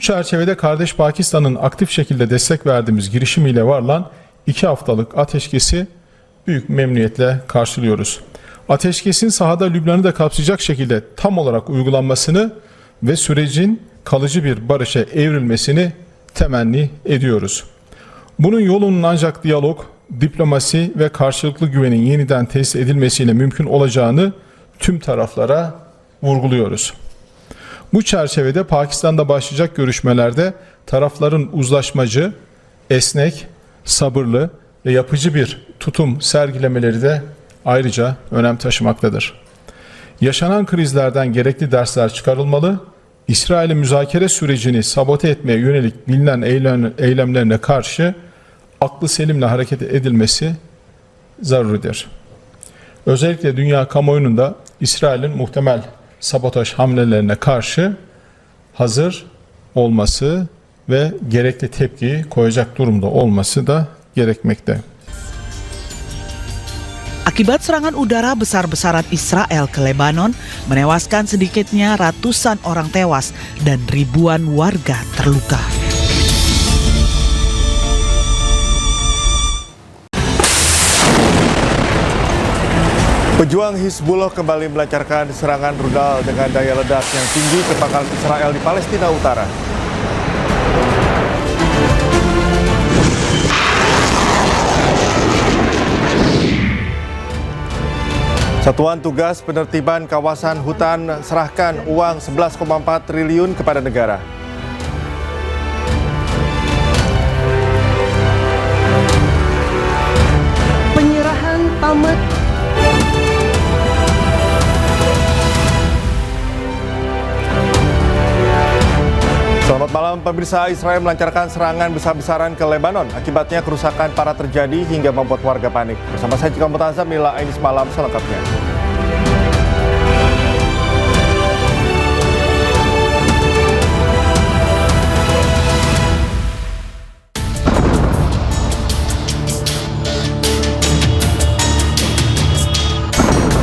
çerçevede kardeş Pakistan'ın aktif şekilde destek verdiğimiz girişimiyle varılan 2 haftalık ateşkesi büyük memnuniyetle karşılıyoruz. Ateşkesin sahada Lübnan'ı da kapsayacak şekilde tam olarak uygulanmasını ve sürecin kalıcı bir barışa evrilmesini temenni ediyoruz. Bunun yolunun ancak diyalog, diplomasi ve karşılıklı güvenin yeniden tesis edilmesiyle mümkün olacağını tüm taraflara vurguluyoruz. Bu çerçevede Pakistan'da başlayacak görüşmelerde tarafların uzlaşmacı, esnek, sabırlı ve yapıcı bir tutum sergilemeleri de ayrıca önem taşımaktadır. Yaşanan krizlerden gerekli dersler çıkarılmalı, İsrail'in müzakere sürecini sabote etmeye yönelik bilinen eylemlerine karşı aklı selimle hareket edilmesi zaruridir. Özellikle dünya kamuoyunun da İsrail'in muhtemel sabotaj hamlelerine karşı hazır olması ve gerekli tepkiyi koyacak durumda olması da gerekmekte. Akibat serangan udara besar-besaran Israel ke Lebanon menewaskan sedikitnya ratusan orang tewas dan ribuan warga terluka. Pejuang Hizbullah kembali melancarkan serangan rudal dengan daya ledak yang tinggi ke pangkalan Israel di Palestina Utara. Satuan Tugas Penertiban Kawasan Hutan serahkan uang 11,4 triliun kepada negara. Penyerahan tamat. Selamat malam pemirsa. Israel melancarkan serangan besar-besaran ke Lebanon. Akibatnya kerusakan parah terjadi hingga membuat warga panik. Bersama saya Cika Mutazam, inilah Ainis Malam selengkapnya.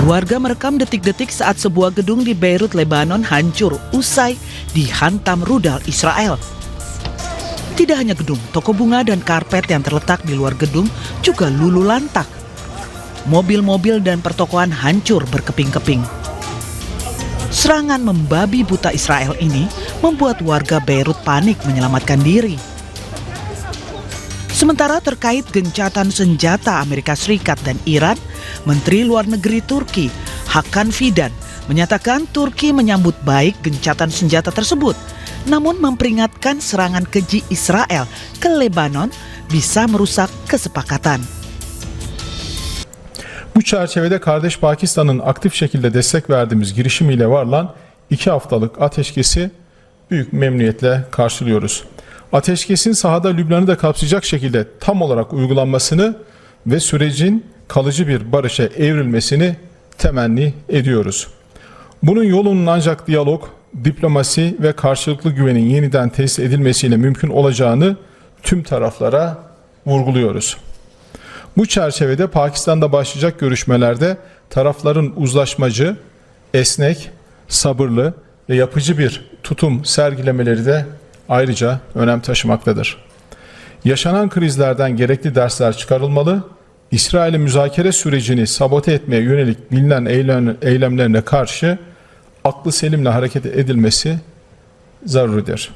Warga merekam detik-detik saat sebuah gedung di Beirut, Lebanon hancur usai dihantam rudal Israel. Tidak hanya gedung, toko bunga dan karpet yang terletak di luar gedung juga luluh lantak. Mobil-mobil dan pertokoan hancur berkeping-keping. Serangan membabi buta Israel ini membuat warga Beirut panik menyelamatkan diri. Sementara terkait gencatan senjata Amerika Serikat dan Iran, Menteri Luar Negeri Turki Hakan Fidan menyatakan Turki menyambut baik gencatan senjata tersebut, namun memperingatkan serangan keji Israel ke Lebanon bisa merusak kesepakatan. Bu çerçevede kardeş Pakistan'ın aktif şekilde destek verdiğimiz girişimiyle varılan 2 haftalık ateşkesi büyük memnuniyetle karşılıyoruz. Ateşkesin sahada Lübnan'ı da kapsayacak şekilde tam olarak uygulanmasını ve sürecin kalıcı bir barışa evrilmesini temenni ediyoruz. Bunun yolunun ancak diyalog, diplomasi ve karşılıklı güvenin yeniden tesis edilmesiyle mümkün olacağını tüm taraflara vurguluyoruz. Bu çerçevede Pakistan'da başlayacak görüşmelerde tarafların uzlaşmacı, esnek, sabırlı ve yapıcı bir tutum sergilemeleri de ayrıca önem taşımaktadır. Yaşanan krizlerden gerekli dersler çıkarılmalı, İsrail'in müzakere sürecini sabote etmeye yönelik bilinen eylemlerine karşı aklı selimle hareket edilmesi zaruridir.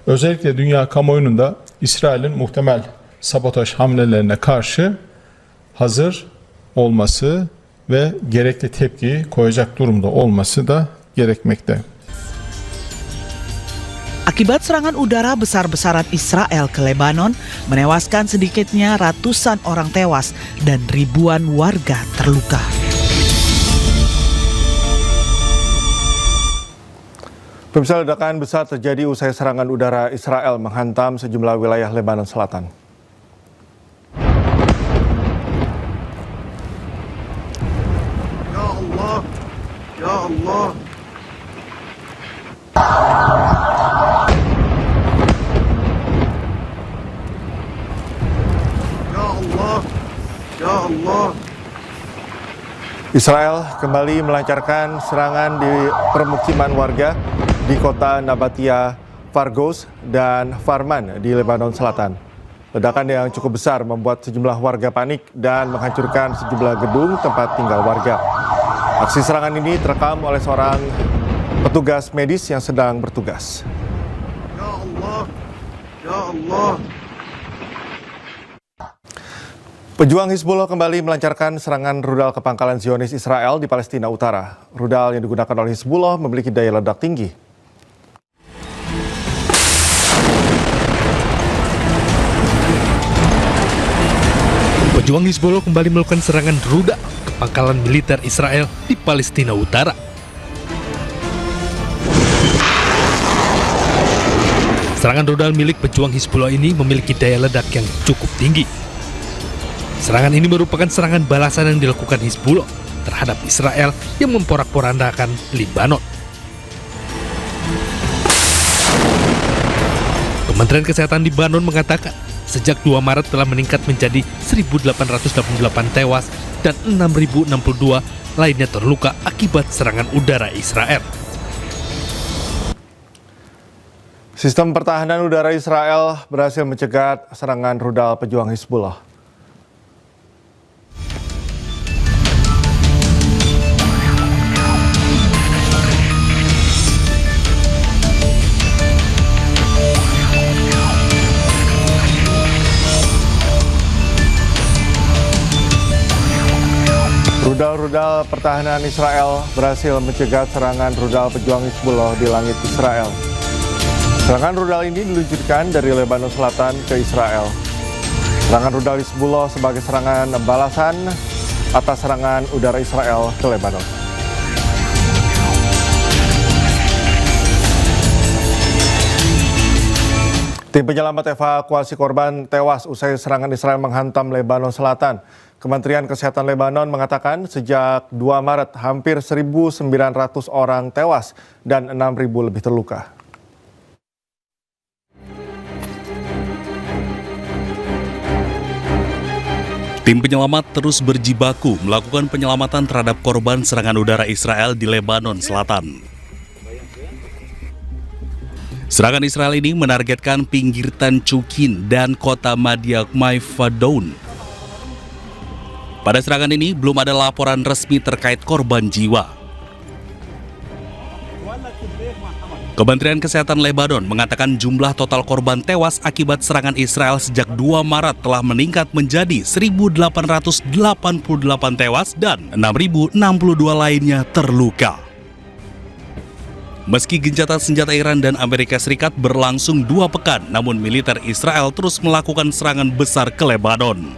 Özellikle dünya kamuoyunun da İsrail'in muhtemel sabotaj hamlelerine karşı hazır olması ve gerekli tepkiyi koyacak durumda olması da gerekmekte. Akibat serangan udara besar-besaran Israel ke Lebanon menewaskan sedikitnya ratusan orang tewas dan ribuan warga terluka. Pemirsa, ledakan besar terjadi usai serangan udara Israel menghantam sejumlah wilayah Lebanon Selatan. Ya Allah, Ya Allah. Ya Allah. Israel kembali melancarkan serangan di permukiman warga di kota Nabatia, Fargos dan Farman di Lebanon Selatan. Ledakan yang cukup besar membuat sejumlah warga panik dan menghancurkan sejumlah gedung tempat tinggal warga. Aksi serangan ini terekam oleh seorang petugas medis yang sedang bertugas. Ya Allah, Ya Allah. Pejuang Hizbullah kembali melancarkan serangan rudal ke pangkalan Zionis Israel di Palestina Utara. Rudal yang digunakan oleh Hizbullah memiliki daya ledak tinggi. Pejuang Hizbullah kembali melakukan serangan rudal ke pangkalan militer Israel di Palestina Utara. Serangan rudal milik pejuang Hizbullah ini memiliki daya ledak yang cukup tinggi. Serangan ini merupakan serangan balasan yang dilakukan Hizbullah terhadap Israel yang memporak-porandakan Lebanon. Kementerian Kesehatan Lebanon mengatakan sejak 2 Maret telah meningkat menjadi 1.888 tewas dan 6.062 lainnya terluka akibat serangan udara Israel. Sistem pertahanan udara Israel berhasil mencegat serangan rudal pejuang Hizbullah. Rudal pertahanan Israel berhasil mencegat serangan rudal pejuang Hizbullah di langit Israel. Serangan rudal ini diluncurkan dari Lebanon Selatan ke Israel. Serangan rudal Hizbullah sebagai serangan balasan atas serangan udara Israel ke Lebanon. Tim penyelamat evakuasi korban tewas usai serangan Israel menghantam Lebanon Selatan. Kementerian Kesehatan Lebanon mengatakan sejak 2 Maret hampir 1.900 orang tewas dan 6.000 lebih terluka. Tim penyelamat terus berjibaku melakukan penyelamatan terhadap korban serangan udara Israel di Lebanon Selatan. Serangan Israel ini menargetkan pinggir Tancukin dan kota Madiak Maifadoun. Pada serangan ini belum ada laporan resmi terkait korban jiwa. Kementerian Kesehatan Lebanon mengatakan jumlah total korban tewas akibat serangan Israel sejak 2 Maret telah meningkat menjadi 1.888 tewas dan 6.062 lainnya terluka. Meski gencatan senjata Iran dan Amerika Serikat berlangsung 2 pekan, namun militer Israel terus melakukan serangan besar ke Lebanon.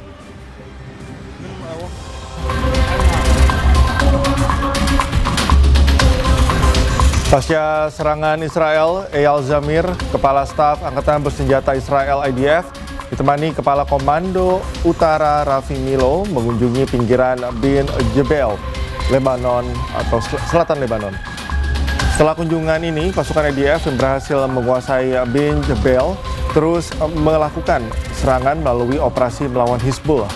Pasca serangan Israel, Eyal Zamir, Kepala Staf Angkatan Bersenjata Israel IDF, ditemani Kepala Komando Utara Rafi Milo mengunjungi pinggiran Bin Jebel, Lebanon atau Selatan Lebanon. Setelah kunjungan ini, pasukan IDF yang berhasil menguasai Bin Jebel terus melakukan serangan melalui operasi melawan Hizbullah.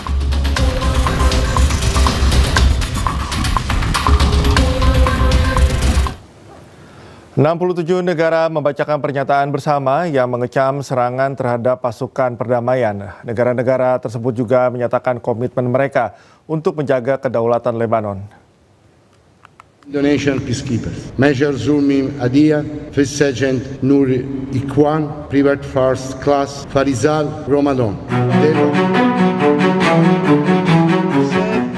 ...67 negara membacakan pernyataan bersama yang mengecam serangan terhadap pasukan perdamaian. Negara-negara tersebut juga menyatakan komitmen mereka untuk menjaga kedaulatan Lebanon. Indonesian peacekeepers, Major Zulmi Adia, First Sergeant Nur Ikwan, Private First Class Farizal Ramadan.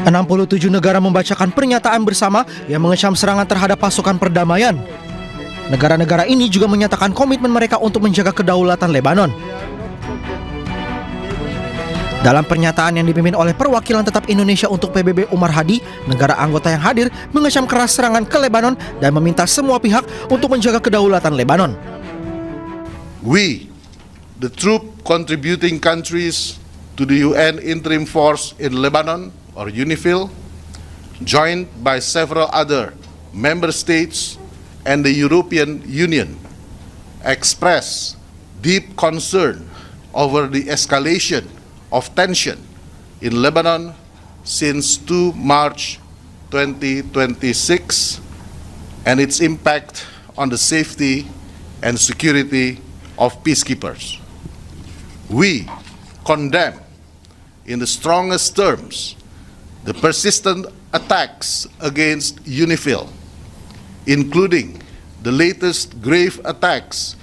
67 negara membacakan pernyataan bersama yang mengecam serangan terhadap pasukan perdamaian. Negara-negara ini juga menyatakan komitmen mereka untuk menjaga kedaulatan Lebanon. Dalam pernyataan yang dipimpin oleh perwakilan tetap Indonesia untuk PBB Umar Hadi, negara anggota yang hadir mengecam keras serangan ke Lebanon dan meminta semua pihak untuk menjaga kedaulatan Lebanon. We, the troop contributing countries to the UN Interim Force in Lebanon, or UNIFIL, joined by several other member states and the European Union, express deep concern over the escalation of tension in Lebanon since 2 March 2026 and its impact on the safety and security of peacekeepers. We condemn in the strongest terms the persistent attacks against UNIFIL, including the latest grave attacks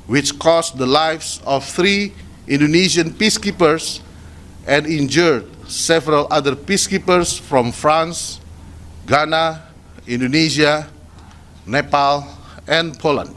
which cost the lives of 3 Indonesian peacekeepers and injured several other peacekeepers from France, Ghana, Indonesia, Nepal, and Poland.